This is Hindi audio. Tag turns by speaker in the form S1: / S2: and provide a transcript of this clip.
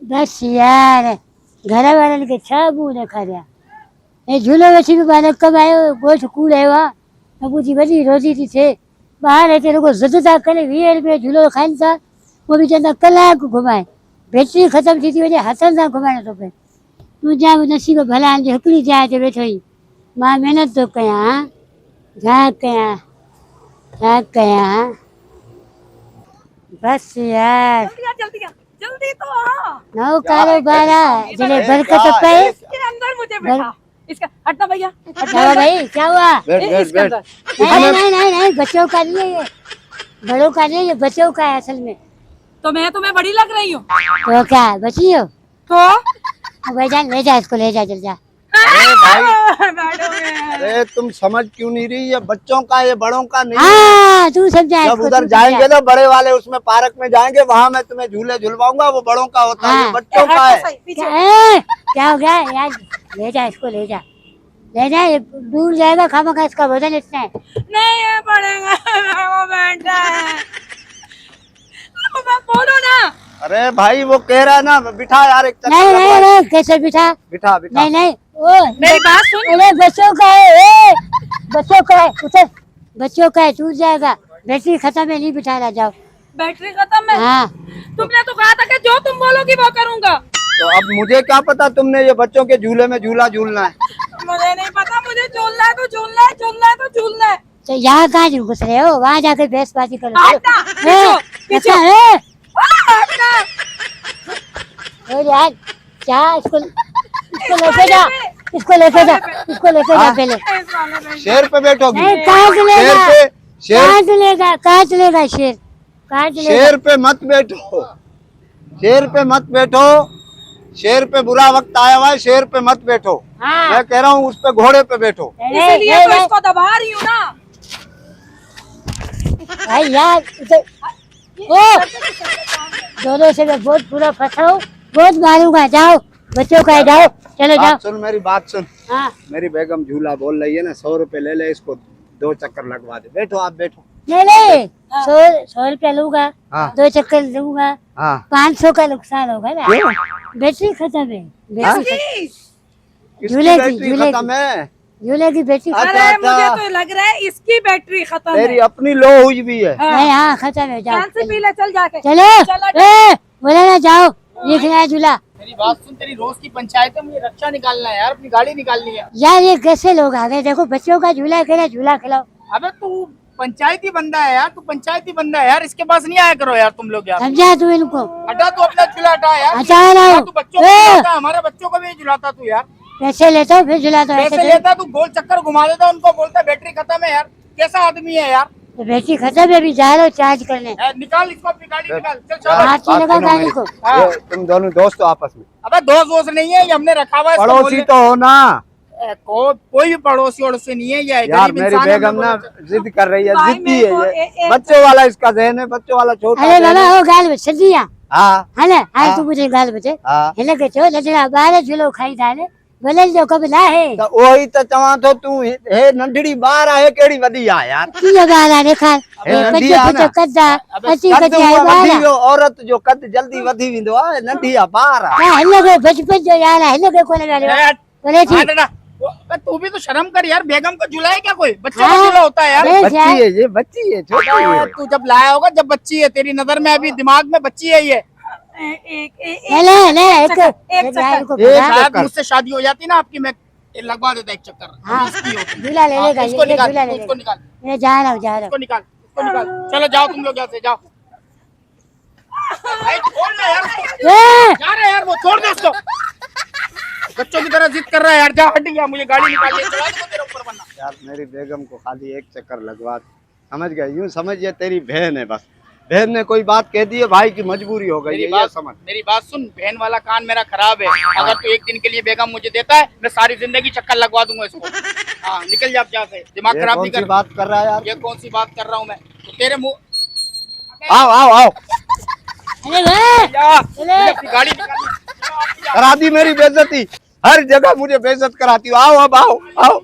S1: बस यार घर वाले के छह मुंह देखा रहा ये झूलो वैसी भी बालक कब आयो गोश कूड़ है वहाँ अब जी बड़ी रोजी थी थे बाहर है तेरे को ज़्यादा करे 20 रुपये झूलो खाइन था वो भी चंदा कलाक घुमाए बैटरी खत्म थी वजह हथन सां घुमाइणो थो पए तूं जा नसीब भला आंदी हिकिड़ी जाइ ते वेठो ई मां महिनत थो कयां छा कयां बस यार
S2: जल्दी तो आ।
S1: नौ कारोबार है जले बरकत पे
S2: इसके अंदर मुझे बैठा इसका हटना भैया
S1: अच्छा भाई क्या हुआ
S2: इसके अंदर
S1: नहीं बच्चों का नहीं है ये बड़ों का नहीं ये बच्चों का है असल में
S2: तो मैं तुम्हें बड़ी लग रही हूँ
S1: तो क्या बची हो
S2: तो
S1: भाई ले जा इसको ले जा चल जा
S3: अरे भाई अरे तुम समझ क्यों नहीं रही ये बच्चों का ये बड़ों का नहीं
S1: हाँ तू समझा
S3: जब उधर जाएंगे तो बड़े वाले उसमें पार्क में जाएंगे वहाँ मैं तुम्हें झूले झुलवाऊंगा वो बड़ों का होता है ये बच्चों का है
S1: क्या हो गया यार ले जा इसको ले जा ये दूर जाएगा खामखा इसका वजन इतना है
S2: नहीं ये पड़ेगा वो बैठा है बोलो ना
S3: अरे भाई वो कह रहा है ना बिठा यार एक
S1: नहीं कैसे बिठा
S3: बिठा
S1: नहीं ओ
S2: मेरी बात सुन
S1: अरे बच्चों का है बच्चों का है उधर बच्चों का है टूट जाएगा बैटरी खत्म है नहीं बिठाना जाओ
S2: बैटरी खत्म है
S1: हाँ
S2: तुमने तो कहा था कि जो तुम बोलोगी वो करूंगा
S3: तो अब मुझे क्या पता तुमने ये बच्चों के झूले में झूला झूलना है
S2: मुझे नहीं पता मुझे झूलना है तो झूलना है झूलना है तो झूलना है
S1: तो यहाँ कहाँ घुस रहे हो वहाँ जाकर बहसबाजी करो
S2: हटना, पीछे,
S1: यार क्या इसको लेके जा पहले
S3: शेर पे बैठोगी
S1: नहीं कहाँ चलेगा शेर
S3: शेर पे मत बैठो शेर पे बुरा वक्त आया हुआ है शेर पे मत बैठो
S1: हाँ।
S3: मैं कह रहा हूँ उस पे घोड़े पे बैठो
S2: इसलिए तो इसको दबा रही हूँ ना
S1: भाई यार दोनों से मैं बहुत पूरा फंसा हूँ बहुत मारूंगा जाओ बच्चों का जाओ चलो जाओ
S3: सुन मेरी बात सुन
S1: हाँ
S3: मेरी बेगम झूला बोल रही है ना 100 रुपए ले ले इसको 2 चक्कर लगवा दे बैठो आप बैठो
S1: नहीं 100 रुपया लूंगा
S3: हाँ।
S1: 2 चक्कर लूंगा
S3: हाँ
S1: 500 का नुकसान होगा ना बैटरी खत्म है
S3: इसकी
S1: झूले की
S3: बैटरी खत्म है
S1: झूले की बैटरी
S2: अरे मुझे तो लग रहा है इसकी बैटरी खत्म है
S3: तेरी अपनी लो हुई भी है
S1: नहीं हाँ खत्म है जाओ
S2: कैंसिल पी ले चल जाके
S1: चलो बोले ना जाओ लिख रहा है झूला
S4: मेरी बात सुन तेरी रोज की पंचायत है मुझे रक्षा निकालना है यार अपनी गाड़ी निकालनी है
S1: यार ये कैसे लोग आ गए देखो बच्चों का झूला खेला झूला खिलाओ
S4: अबे तू पंचायती बंदा है यार तू पंचायती बंदा है यार इसके पास नहीं आया करो यार तुम लोग यार
S1: समझा तू इनको
S4: हटा तू अपना झूला हटा यार
S1: हटा रहा हूँ।
S4: तू बच्चों को झुलाता है, हमारे बच्चों को भी झुलाता तू यार
S1: पैसे लेता हूँ फिर झुलाता हूँ
S4: पैसे लेता तू गोल चक्कर घुमा देता उनको बोलता बैटरी खत्म है यार कैसा आदमी है यार
S1: तो बैटरी खत्म है अभी जा रहा हूँ चार्ज करने
S4: निकाल इसको अपनी गाड़ी निकाल चल चल
S1: हाथ नहीं लगा गाड़ी को
S3: ये तुम दोनों दोस्त हो आपस में
S4: अबे दोस्त नहीं है ये हमने रखा हुआ है इसको
S3: पड़ोसी
S4: बोले-
S3: तो हो ना
S4: कोई भी पड़ोसी वड़ोसी नहीं है ये
S3: यार
S4: गरीब
S3: मेरी
S4: इंसान है,
S3: बेगम
S4: हमने
S3: ना
S4: बोला-
S3: जिद कर रही है
S2: भाई,
S3: जिद्दी
S2: मेरे को
S3: है ये
S2: एक-
S3: बच्चों वाला इसका जहन है बच्चों वाला छोटा
S1: अरे
S3: जहन
S1: बाबा
S3: है।
S1: हो गाल बचे सदिया
S3: हाँ
S1: है ना आज
S3: हाँ।
S1: तू मुझे गाल बचे
S3: हाँ
S1: है लगे चो नजरा बाहर झूलो खाई डाले बोले जो कब ना है
S3: तो वही तो चवां थो तू हे नंढड़ी ॿार आहे केड़ी वॾी आहे यार
S1: किया बाहर देखा
S3: हे
S1: कच्चो
S3: नंढी आहे
S1: कच्चो
S3: न।
S1: कद्दा अची
S3: कद
S1: कच्ची
S3: उहा
S1: बाहर
S3: वधी वियो औरत जो कद जल्दी वधी वेंदो आहे नंढी आहे ॿार आहे
S1: हां लगे बचपन जो यार है लगे कोने वाले बोले
S4: हाँ,
S1: ठीक
S4: दादा, अबे तू भी तो शर्म कर यार बेगम को झुलाए क्या कोई बच्चों
S1: हाँ।
S4: को झूला होता है यार
S1: अरे
S3: बच्ची
S1: यार।
S3: है ये बच्ची है छोटी है
S4: तू जब लाया होगा जब बच्ची है तेरी नजर में अभी दिमाग में बच्ची है ये
S1: ले एक
S2: चक्कर।
S1: को
S3: एक
S1: पकड़ा।
S4: शायद मुझसे शादी हो जाती ना आपकी मैं लगवा देता एक चक्कर
S1: हाँ।
S4: इसकी होती।
S1: झूला ले
S4: हाँ,
S1: लेगा
S4: उसको
S1: ये
S4: निकाल
S1: झूला ले
S4: उसको
S1: लेगा
S4: निकाल
S1: मैं जा रहा हूँ
S4: उसको निकाल चलो जाओ तुम लोग यहाँ से जाओ भाई छोड़ ना यार उसको।
S1: ए
S4: जा रहा है यार वो छोड़ दे उसको बच्चों की तरह जिद कर रहा है यार जा हट गया मुझे गाड़ी निकाल चला दूंगा तेरे ऊपर वरना
S3: यार मेरी बेगम को खाली एक चक्कर लगवा दे। समझ गया यूं समझिए तेरी बहन है बस बहन ने कोई बात कह दी है भाई की मजबूरी हो गई है ये समझ
S4: मेरी बात सुन बहन वाला कान मेरा खराब है अगर तू एक दिन के लिए बेगम मुझे देता है मैं सारी जिंदगी चक्कर लगवा दूंगा इसको हाँ निकल जा आप यहाँ से दिमाग
S3: ये
S4: खराब
S3: कौन
S4: नहीं
S3: सी
S4: कर
S3: बात कर रहा है यार
S4: ये कौन सी बात कर रहा हूँ मैं तो तेरे मुंह
S3: आओ आओ आओ
S1: अरे वाह
S4: जा,
S1: चले।
S4: मुझे अपनी गाड़ी निकालनी है।
S3: करा दी मेरी बेइज्जती हर जगह मुझे बेइज्जत कराती हो आओ अब आओ आओ